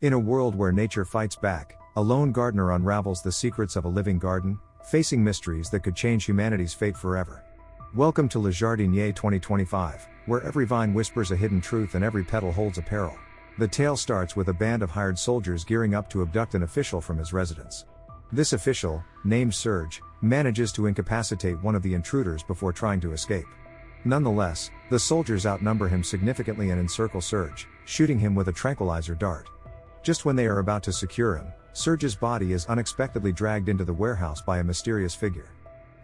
In a world where nature fights back, a lone gardener unravels the secrets of a living garden, facing mysteries that could change humanity's fate forever. Welcome to Le Jardinier 2025, where every vine whispers a hidden truth and every petal holds a peril. The tale starts with a band of hired soldiers gearing up to abduct an official from his residence. This official, named Serge, manages to incapacitate one of the intruders before trying to escape. Nonetheless, the soldiers outnumber him significantly and encircle Serge, shooting him with a tranquilizer dart. Just when they are about to secure him, Serge's body is unexpectedly dragged into the warehouse by a mysterious figure.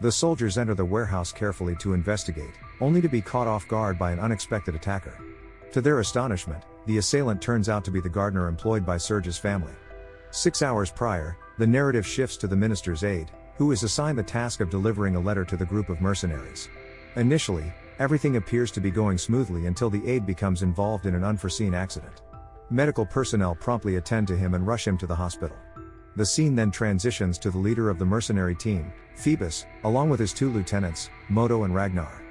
The soldiers enter the warehouse carefully to investigate, only to be caught off guard by an unexpected attacker. To their astonishment, the assailant turns out to be the gardener employed by Serge's family. 6 hours prior, the narrative shifts to the minister's aide, who is assigned the task of delivering a letter to the group of mercenaries. Initially, everything appears to be going smoothly until the aide becomes involved in an unforeseen accident. Medical personnel promptly attend to him and rush him to the hospital. The scene then transitions to the leader of the mercenary team, Phoebus, along with his 2 lieutenants, Moto and Ragnar.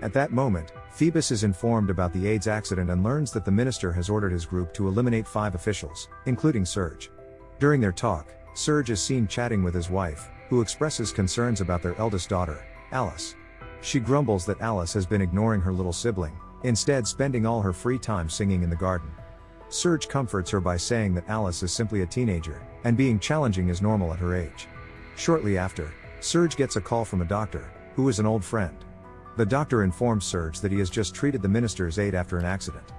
At that moment, Phoebus is informed about the aide's accident and learns that the minister has ordered his group to eliminate 5 officials, including Serge. During their talk, Serge is seen chatting with his wife, who expresses concerns about their eldest daughter, Alice. She grumbles that Alice has been ignoring her little sibling, instead spending all her free time singing in the garden. Serge comforts her by saying that Alice is simply a teenager, and being challenging is normal at her age. Shortly after, Serge gets a call from a doctor, who is an old friend. The doctor informs Serge that he has just treated the minister's aide after an accident.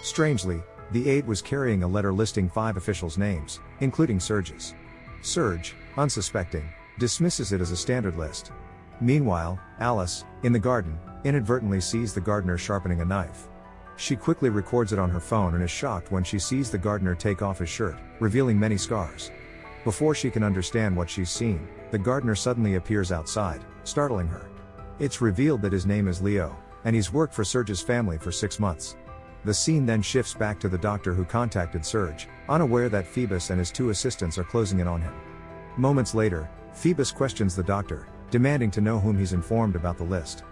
Strangely, the aide was carrying a letter listing 5 officials' names, including Serge's. Serge, unsuspecting, dismisses it as a standard list. Meanwhile, Alice, in the garden, inadvertently sees the gardener sharpening a knife. She quickly records it on her phone and is shocked when she sees the gardener take off his shirt, revealing many scars. Before she can understand what she's seen, the gardener suddenly appears outside, startling her. It's revealed that his name is Leo, and he's worked for Serge's family for 6 months. The scene then shifts back to the doctor who contacted Serge, unaware that Phoebus and his 2 assistants are closing in on him. Moments later, Phoebus questions the doctor, demanding to know whom he's informed about the list.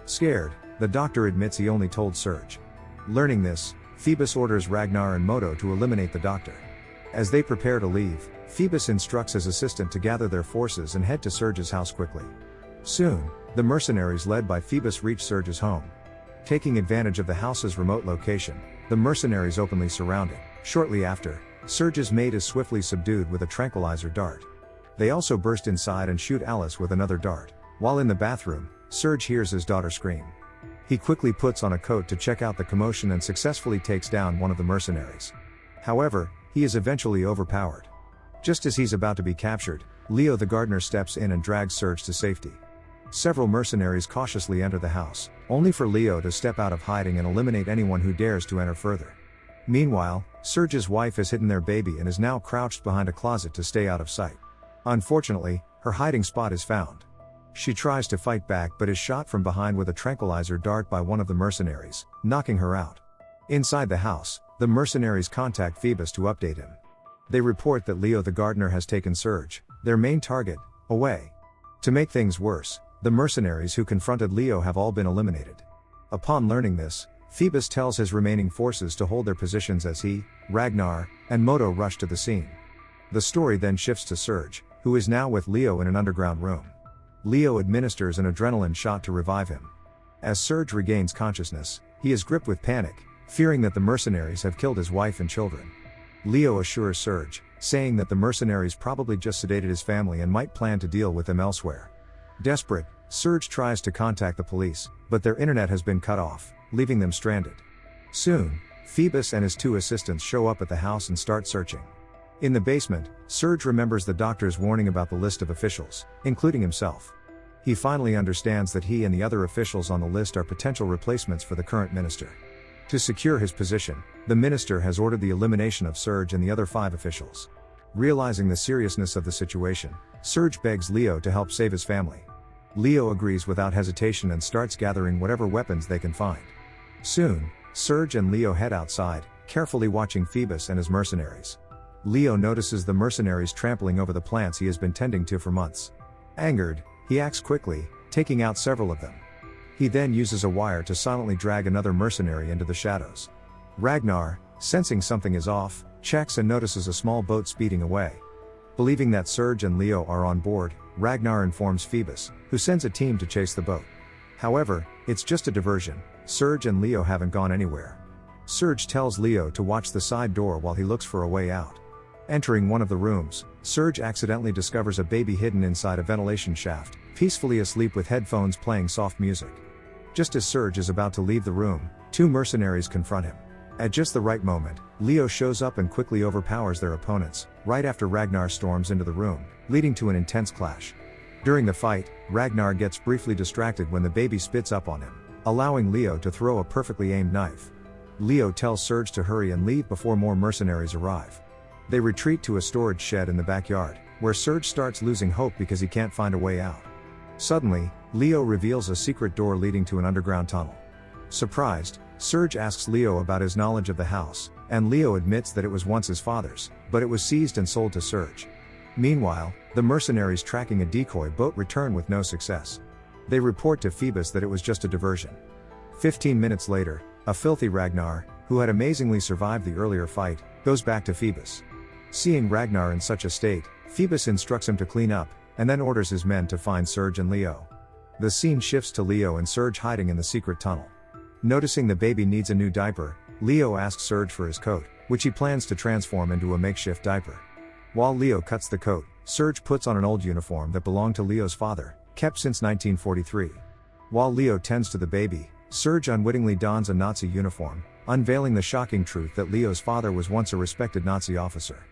Scared, the doctor admits he only told Serge. Learning this, Phoebus orders Ragnar and Moto to eliminate the doctor. As they prepare to leave, Phoebus instructs his assistant to gather their forces and head to Serge's house quickly. Soon, the mercenaries led by Phoebus reach Serge's home. Taking advantage of the house's remote location, the mercenaries openly surround it. Shortly after, Serge's maid is swiftly subdued with a tranquilizer dart. They also burst inside and shoot Alice with another dart. While in the bathroom, Serge hears his daughter scream. He quickly puts on a coat to check out the commotion and successfully takes down one of the mercenaries. However, he is eventually overpowered. Just as he's about to be captured, Leo the gardener steps in and drags Serge to safety. Several mercenaries cautiously enter the house, only for Leo to step out of hiding and eliminate anyone who dares to enter further. Meanwhile, Serge's wife has hidden their baby and is now crouched behind a closet to stay out of sight. Unfortunately, her hiding spot is found. She tries to fight back but is shot from behind with a tranquilizer dart by one of the mercenaries, knocking her out. Inside the house, the mercenaries contact Phoebus to update him. They report that Leo the gardener has taken Serge, their main target, away. To make things worse, the mercenaries who confronted Leo have all been eliminated. Upon learning this, Phoebus tells his remaining forces to hold their positions as he, Ragnar, and Moto rush to the scene. The story then shifts to Serge, who is now with Leo in an underground room. Leo administers an adrenaline shot to revive him. As Serge regains consciousness, he is gripped with panic, fearing that the mercenaries have killed his wife and children. Leo assures Serge, saying that the mercenaries probably just sedated his family and might plan to deal with them elsewhere. Desperate, Serge tries to contact the police, but their internet has been cut off, leaving them stranded. Soon, Phoebus and his 2 assistants show up at the house and start searching. In the basement, Serge remembers the doctor's warning about the list of officials, including himself. He finally understands that he and the other officials on the list are potential replacements for the current minister. To secure his position, the minister has ordered the elimination of Serge and the other 5 officials. Realizing the seriousness of the situation, Serge begs Leo to help save his family. Leo agrees without hesitation and starts gathering whatever weapons they can find. Soon, Serge and Leo head outside, carefully watching Phoebus and his mercenaries. Leo notices the mercenaries trampling over the plants he has been tending to for months. Angered, he acts quickly, taking out several of them. He then uses a wire to silently drag another mercenary into the shadows. Ragnar, Sensing something is off, checks and notices a small boat speeding away. Believing that Serge and Leo are on board, Ragnar informs Phoebus, who sends a team to chase the boat. However, it's just a diversion. Serge and Leo haven't gone anywhere. Serge tells Leo to watch the side door while he looks for a way out. Entering one of the rooms, Serge accidentally discovers a baby hidden inside a ventilation shaft, peacefully asleep with headphones playing soft music. Just as Serge is about to leave the room, two mercenaries confront him. At just the right moment, Leo shows up and quickly overpowers their opponents, right after Ragnar storms into the room, leading to an intense clash. During the fight, Ragnar gets briefly distracted when the baby spits up on him, allowing Leo to throw a perfectly aimed knife. Leo tells Serge to hurry and leave before more mercenaries arrive. They retreat to a storage shed in the backyard, where Serge starts losing hope because he can't find a way out. Suddenly, Leo reveals a secret door leading to an underground tunnel. Surprised, Serge asks Leo about his knowledge of the house, and Leo admits that it was once his father's, but it was seized and sold to Serge. Meanwhile, the mercenaries tracking a decoy boat return with no success. They report to Phoebus that it was just a diversion. 15 minutes later, a filthy Ragnar, who had amazingly survived the earlier fight, goes back to Phoebus. Seeing Ragnar in such a state, Phoebus instructs him to clean up, and then orders his men to find Serge and Leo. The scene shifts to Leo and Serge hiding in the secret tunnel. Noticing the baby needs a new diaper, Leo asks Serge for his coat, which he plans to transform into a makeshift diaper. While Leo cuts the coat, Serge puts on an old uniform that belonged to Leo's father, kept since 1943. While Leo tends to the baby, Serge unwittingly dons a Nazi uniform, unveiling the shocking truth that Leo's father was once a respected Nazi officer.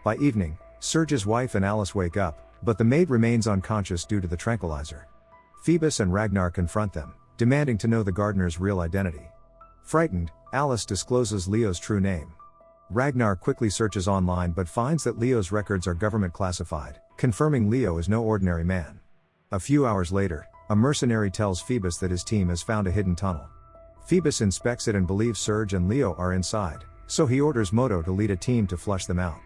By evening, Serge's wife and Alice wake up, but the maid remains unconscious due to the tranquilizer. Phoebus and Ragnar confront them, demanding to know the gardener's real identity. Frightened, Alice discloses Leo's true name. Ragnar quickly searches online but finds that Leo's records are government classified, confirming Leo is no ordinary man. A few hours later, a mercenary tells Phoebus that his team has found a hidden tunnel. Phoebus inspects it and believes Serge and Leo are inside, so he orders Moto to lead a team to flush them out.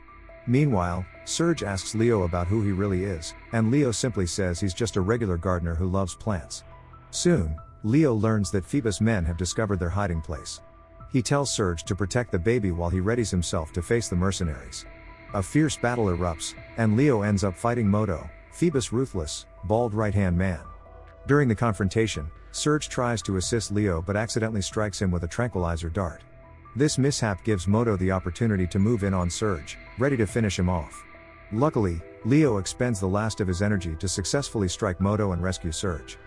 Meanwhile, Serge asks Leo about who he really is, and Leo simply says he's just a regular gardener who loves plants. Soon, Leo learns that Phoebus' men have discovered their hiding place. He tells Serge to protect the baby while he readies himself to face the mercenaries. A fierce battle erupts, and Leo ends up fighting Moto, Phoebus' ruthless, bald right-hand man. During the confrontation, Serge tries to assist Leo but accidentally strikes him with a tranquilizer dart. This mishap gives Moto the opportunity to move in on Serge, ready to finish him off. Luckily, Leo expends the last of his energy to successfully strike Moto and rescue Serge.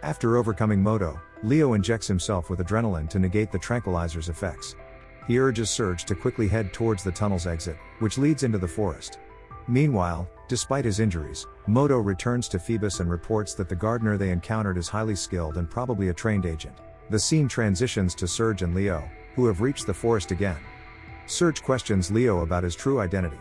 After overcoming Moto, Leo injects himself with adrenaline to negate the tranquilizer's effects. He urges Serge to quickly head towards the tunnel's exit, which leads into the forest. Meanwhile, despite his injuries, Moto returns to Phoebus and reports that the gardener they encountered is highly skilled and probably a trained agent. The scene transitions to Serge and Leo, who have reached the forest again. Serge questions Leo about his true identity.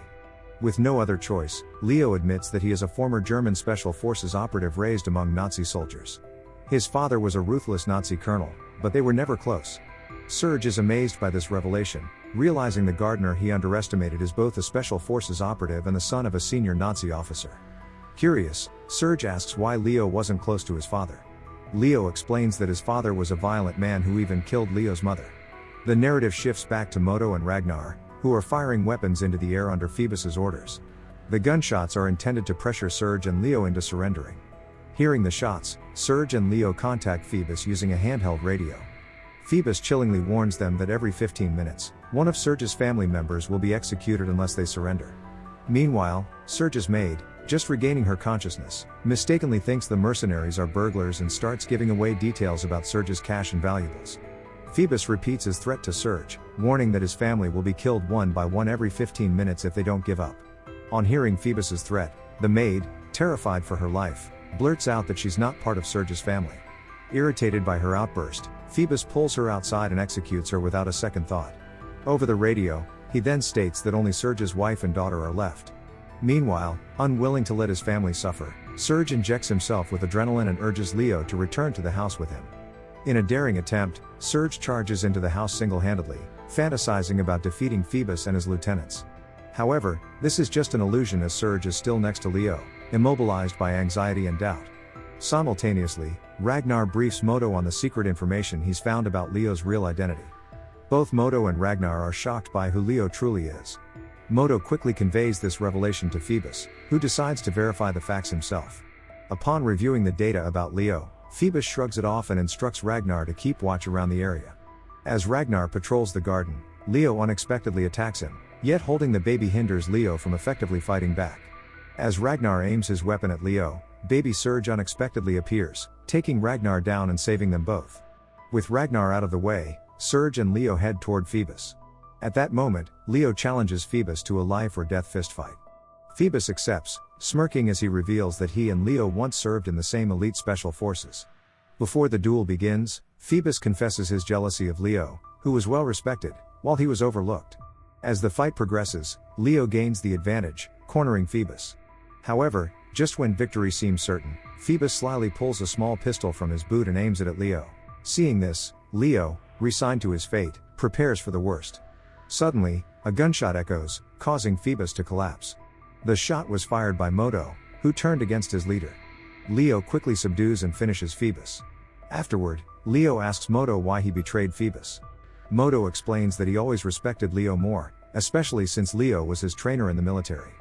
With no other choice, Leo admits that he is a former German Special Forces operative raised among Nazi soldiers. His father was a ruthless Nazi colonel, but they were never close. Serge is amazed by this revelation, realizing the gardener he underestimated is both a Special Forces operative and the son of a senior Nazi officer. Curious, Serge asks why Leo wasn't close to his father. Leo explains that his father was a violent man who even killed Leo's mother. The narrative shifts back to Moto and Ragnar, who are firing weapons into the air under Phoebus's orders. The gunshots are intended to pressure Serge and Leo into surrendering. Hearing the shots, Serge and Leo contact Phoebus using a handheld radio. Phoebus chillingly warns them that every 15 minutes, one of Serge's family members will be executed unless they surrender. Meanwhile, Serge's maid, just regaining her consciousness, mistakenly thinks the mercenaries are burglars and starts giving away details about Serge's cash and valuables. Phoebus repeats his threat to Serge, warning that his family will be killed one by one every 15 minutes if they don't give up. On hearing Phoebus's threat, the maid, terrified for her life, blurts out that she's not part of Serge's family. Irritated by her outburst, Phoebus pulls her outside and executes her without a second thought. Over the radio, he then states that only Serge's wife and daughter are left. Meanwhile, unwilling to let his family suffer, Serge injects himself with adrenaline and urges Leo to return to the house with him. In a daring attempt, Serge charges into the house single-handedly, fantasizing about defeating Phoebus and his lieutenants. However, this is just an illusion as Serge is still next to Leo, immobilized by anxiety and doubt. Simultaneously, Ragnar briefs Moto on the secret information he's found about Leo's real identity. Both Moto and Ragnar are shocked by who Leo truly is. Moto quickly conveys this revelation to Phoebus, who decides to verify the facts himself. Upon reviewing the data about Leo, Phoebus shrugs it off and instructs Ragnar to keep watch around the area. As Ragnar patrols the garden, Leo unexpectedly attacks him, yet holding the baby hinders Leo from effectively fighting back. As Ragnar aims his weapon at Leo, baby Serge unexpectedly appears, taking Ragnar down and saving them both. With Ragnar out of the way, Serge and Leo head toward Phoebus. At that moment, Leo challenges Phoebus to a life or death fistfight. Phoebus accepts, smirking as he reveals that he and Leo once served in the same elite special forces. Before the duel begins, Phoebus confesses his jealousy of Leo, who was well respected, while he was overlooked. As the fight progresses, Leo gains the advantage, cornering Phoebus. However, just when victory seems certain, Phoebus slyly pulls a small pistol from his boot and aims it at Leo. Seeing this, Leo, resigned to his fate, prepares for the worst. Suddenly, a gunshot echoes, causing Phoebus to collapse. The shot was fired by Moto, who turned against his leader. Leo quickly subdues and finishes Phoebus. Afterward, Leo asks Moto why he betrayed Phoebus. Moto explains that he always respected Leo more, especially since Leo was his trainer in the military.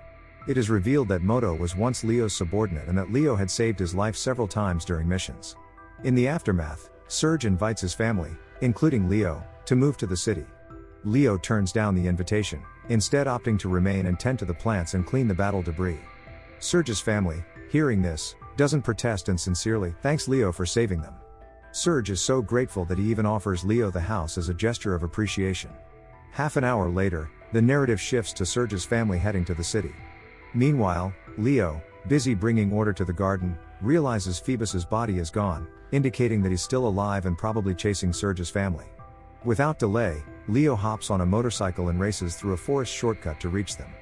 It is revealed that Moto was once Leo's subordinate and that Leo had saved his life several times during missions. In the aftermath, Serge invites his family, including Leo, to move to the city. Leo turns down the invitation, instead opting to remain and tend to the plants and clean the battle debris. Serge's family, hearing this, doesn't protest and sincerely thanks Leo for saving them. Serge is so grateful that he even offers Leo the house as a gesture of appreciation. Half an hour later, the narrative shifts to Serge's family heading to the city. Meanwhile, Leo, busy bringing order to the garden, realizes Phoebus's body is gone, indicating that he's still alive and probably chasing Serge's family. Without delay, Leo hops on a motorcycle and races through a forest shortcut to reach them.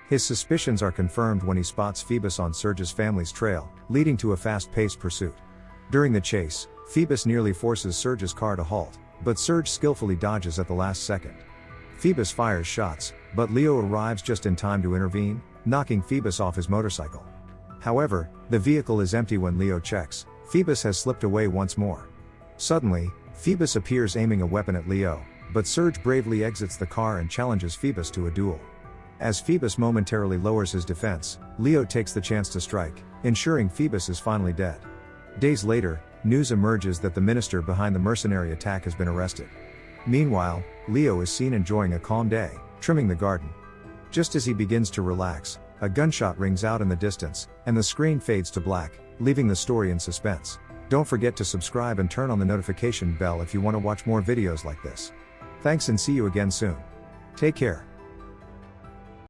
His suspicions are confirmed when he spots Phoebus on Serge's family's trail, leading to a fast-paced pursuit. During the chase, Phoebus nearly forces Serge's car to halt, but Serge skillfully dodges at the last second. Phoebus fires shots, but Leo arrives just in time to intervene, knocking Phoebus off his motorcycle. However, the vehicle is empty when Leo checks. Phoebus has slipped away once more. Suddenly, Phoebus appears aiming a weapon at Leo, but Serge bravely exits the car and challenges Phoebus to a duel. As Phoebus momentarily lowers his defense, Leo takes the chance to strike, ensuring Phoebus is finally dead. Days later, news emerges that the minister behind the mercenary attack has been arrested. Meanwhile, Leo is seen enjoying a calm day, trimming the garden. Just as he begins to relax, a gunshot rings out in the distance, and the screen fades to black, leaving the story in suspense. Don't forget to subscribe and turn on the notification bell if you want to watch more videos like this. Thanks and see you again soon. Take care.